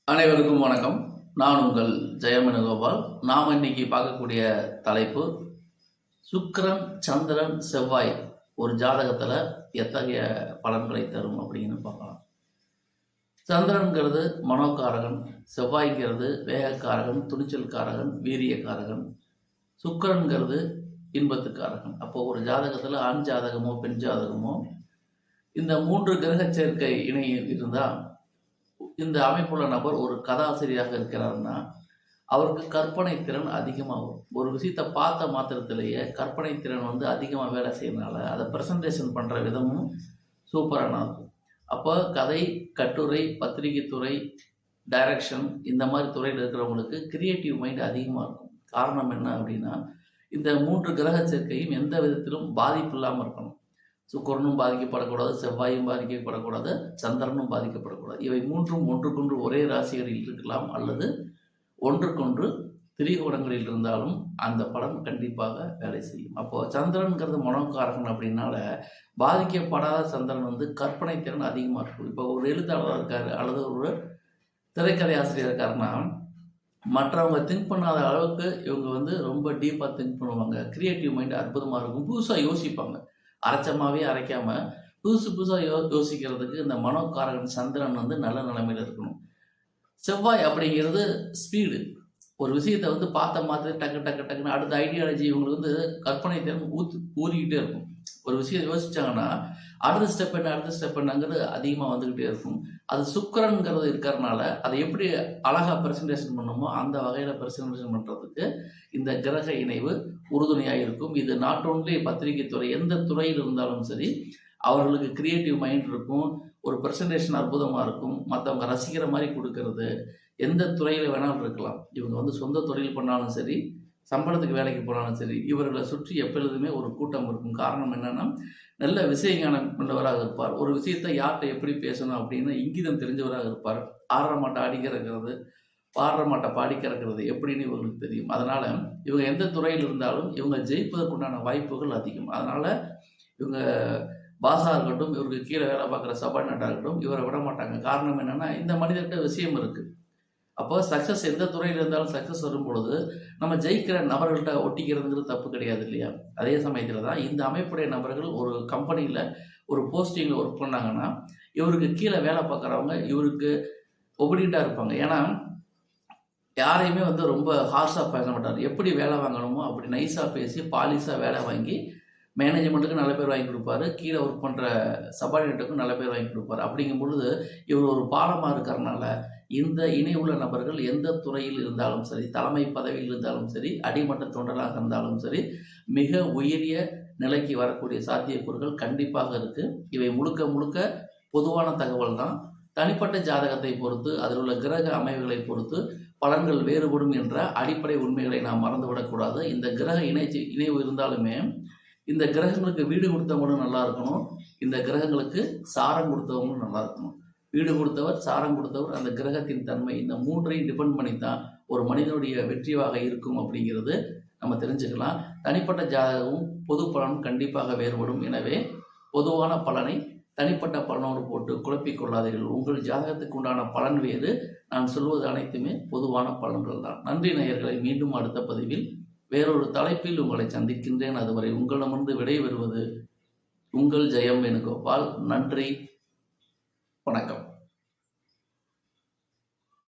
அனைவருக்கும் வணக்கம். நான் உங்கள் ஜெயமனுகோபால். நாம் இன்னைக்கு பார்க்கக்கூடிய தலைப்பு சுக்கிரன், சந்திரன், செவ்வாய் ஒரு ஜாதகத்தில் எத்தகைய பலன்களை தரும் அப்படின்னு பார்க்கலாம். சந்திரன்கிறது மனோகாரகன், செவ்வாய்ங்கிறது வேகக்காரகன், துணிச்சல்காரகன், வீரியக்காரகன், சுக்கிரன்கிறது இன்பத்துக்காரகன். அப்போ ஒரு ஜாதகத்தில் ஆண் ஜாதகமோ பெண் ஜாதகமோ இந்த 3 கிரக சேர்க்கை இணை இருந்தால் இந்த அமைப்புள்ள நபர் ஒரு கதாசிரியராக இருக்கிறாருன்னா அவருக்கு கற்பனை திறன் அதிகமாகும். ஒரு விஷயத்தை பார்த்த மாத்திரத்திலேயே கற்பனை திறன் அதிகமாக வேலை செய்யறதுனால அதை ப்ரெசன்டேஷன் பண்ணுற விதமும் சூப்பரான இருக்கும். அப்போ கதை, கட்டுரை, பத்திரிகை துறை, டைரக்ஷன் இந்த மாதிரி துறையில் இருக்கிறவங்களுக்கு கிரியேட்டிவ் மைண்ட் அதிகமாக இருக்கும். காரணம் என்ன அப்படின்னா இந்த 3 கிரக சேர்க்கையும் எந்த விதத்திலும் பாதிப்பு இல்லாமல் இருக்கணும். சுக்கிரனும் பாதிக்கப்படக்கூடாது, செவ்வாயும் பாதிக்கப்படக்கூடாது, சந்திரனும் பாதிக்கப்படக்கூடாது. இவை 3ம் ஒன்றுக்கொன்று ஒரே ராசிகளில் இருக்கலாம் அல்லது ஒன்றுக்கொன்று திரிகோணங்களில் இருந்தாலும் அந்த பலன் கண்டிப்பாக வேலை செய்யும். அப்போது சந்திரன்கிறது மனோகாரகன் அப்படின்னால பாதிக்கப்படாத சந்திரன் கற்பனை திறன் அதிகமாக இருக்கும். இப்போ ஒரு எழுத்தாளராக இருக்காரு அல்லது ஒரு திரைக்கதை ஆசிரியர் இருக்காருன்னா மற்றவங்க திங்க் பண்ணாத அளவுக்கு இவங்க ரொம்ப டீப்பாக திங்க் பண்ணுவாங்க. கிரியேட்டிவ் மைண்ட் அற்புதமாக இருக்கும். புதுசாக யோசிப்பாங்க. அரைச்சமாவே அரைக்காம புதுசாக யோசிக்கிறதுக்கு இந்த மனோகாரகன் சந்திரன் நல்ல நிலைமையில் இருக்கணும். செவ்வாய் அப்படிங்கிறது ஸ்பீடு. ஒரு விஷயத்தை பார்த்த மாதிரி டக்கு டக்கு டக்குன்னு அடுத்த ஐடியாலஜி இவங்களுக்கு கற்பனை திறன் ஊறிக்கிட்டே இருக்கும். ஒரு விஷயம் யோசிச்சாங்கன்னா அடுத்த ஸ்டெப் என்னங்கிறது அதிகமாக வந்துக்கிட்டே இருக்கும். அது சுக்கிரன்கிறது இருக்கிறதுனால அதை எப்படி அழகாக ப்ரெசன்டேஷன் பண்ணுமோ அந்த வகையில் ப்ரெசன்டேஷன் பண்ணுறதுக்கு இந்த கிரக இணைவு உறுதுணையாக இருக்கும். இது நாட் ஓன்லி பத்திரிகை துறை, எந்த துறையில் இருந்தாலும் சரி அவர்களுக்கு கிரியேட்டிவ் மைண்ட் இருக்கும். ஒரு ப்ரெசன்டேஷன் அற்புதமாக இருக்கும். மற்றவங்க ரசிக்கிற மாதிரி கொடுக்கறது. எந்த துறையில் வேணாலும் இருக்கலாம். இவங்க சொந்த தொழில் பண்ணாலும் சரி, சம்பளத்துக்கு வேலைக்கு போனாலும் சரி, இவர்களை சுற்றி எப்பொழுதுமே ஒரு கூட்டம் இருக்கும். காரணம் என்னன்னா நல்ல விஷயஞானம் கொண்டவராக இருப்பார். ஒரு விஷயத்தை யார்கிட்ட எப்படி பேசணும் அப்படின்னு இங்கிதம் தெரிஞ்சவராக இருப்பார். ஆடுற மாட்டை ஆடி கறக்கிறது, பாடுற மாட்டை பாடி கறக்கிறது எப்படின்னு இவங்களுக்கு தெரியும். அதனால இவங்க எந்த துறையில் இருந்தாலும் இவங்க ஜெயிப்பதற்குண்டான வாய்ப்புகள் அதிகம். அதனால இவங்க பாஸாக இருக்கட்டும், இவருக்கு கீழே வேலை பார்க்குற சபார்டினேட்டாக இருக்கட்டும், இவரை விட மாட்டாங்க. காரணம் என்னன்னா இந்த மனிதர்கிட்ட விஷயம் இருக்குது. அப்போ சக்ஸஸ் எந்த துறையில் இருந்தாலும் சக்ஸஸ் வரும் பொழுது நம்ம ஜெயிக்கிற நபர்கள்ட்ட ஒட்டிக்கிறதுங்கிறது தப்பு கிடையாது இல்லையா? அதே சமயத்தில் தான் இந்த அமைப்புடைய நபர்கள் ஒரு கம்பெனியில் ஒரு போஸ்டிங்கில் ஒர்க் பண்ணாங்கன்னா இவருக்கு கீழே வேலை பார்க்குறவங்க இவருக்கு ஒபீடியண்ட்டாக இருப்பாங்க. ஏன்னா யாரையுமே ரொம்ப ஹார்ஷாக பேச மாட்டார். எப்படி வேலை வாங்கணுமோ அப்படி நைஸாக பேசி பாலிஷாக வேலை வாங்கி மேனேஜ்மெண்ட்டுக்கு நல்ல பேர் வாங்கி கொடுப்பாரு, கீழே ஒர்க் பண்ணுற சபார்டினேட்டுக்கும் நல்ல பேர் வாங்கி கொடுப்பாரு. அப்படிங்கும் பொழுது இவர் ஒரு பாலமாக இருக்கிறனால இந்த இணை உள்ள நபர்கள் எந்த துறையில் இருந்தாலும் சரி, தலைமை பதவியில் இருந்தாலும் சரி, அடிமட்ட தொண்டராக இருந்தாலும் சரி, மிக உயரிய நிலைக்கு வரக்கூடிய சாத்தியக்கூறுகள் கண்டிப்பாக இருக்குது. இவை முழுக்க முழுக்க பொதுவான தகவல் தான். தனிப்பட்ட ஜாதகத்தை பொறுத்து அதில் உள்ள கிரக அமைவுகளை பொறுத்து பலன்கள் வேறுபடும் என்ற அடிப்படை உண்மைகளை நாம் மறந்துவிடக்கூடாது. இந்த கிரக இணைவு இருந்தாலுமே இந்த கிரகங்களுக்கு வீடு கொடுத்தவங்களும் நல்லா இருக்கணும், இந்த கிரகங்களுக்கு சாரம் கொடுத்தவங்களும் நல்லா இருக்கணும். வீடு கொடுத்தவர், சாரம் கொடுத்தவர், அந்த கிரகத்தின் தன்மை, இந்த 3ஐயும் டிபெண்ட் பண்ணி தான் ஒரு மனிதனுடைய வெற்றியாக இருக்கும் அப்படிங்கிறது நம்ம தெரிஞ்சுக்கலாம். தனிப்பட்ட ஜாதகமும் பொது பலனும் கண்டிப்பாக வேறுபடும். எனவே பொதுவான பலனை தனிப்பட்ட பலனோடு போட்டு குழப்பிக் கொள்ளாதீர்கள். உங்கள் ஜாதகத்துக்கு உண்டான பலன் வேறு, நான் சொல்வது அனைத்துமே பொதுவான பலன்கள் தான். நன்றி நேயர்களை. மீண்டும் அடுத்த பதிவில் வேறொரு தலைப்பில் உங்களை சந்திக்கின்றேன். அதுவரை உங்களிடமிருந்து விடைபெறுவது உங்கள் ஜெயம் வேணுகோபால். நன்றி, வணக்கம்.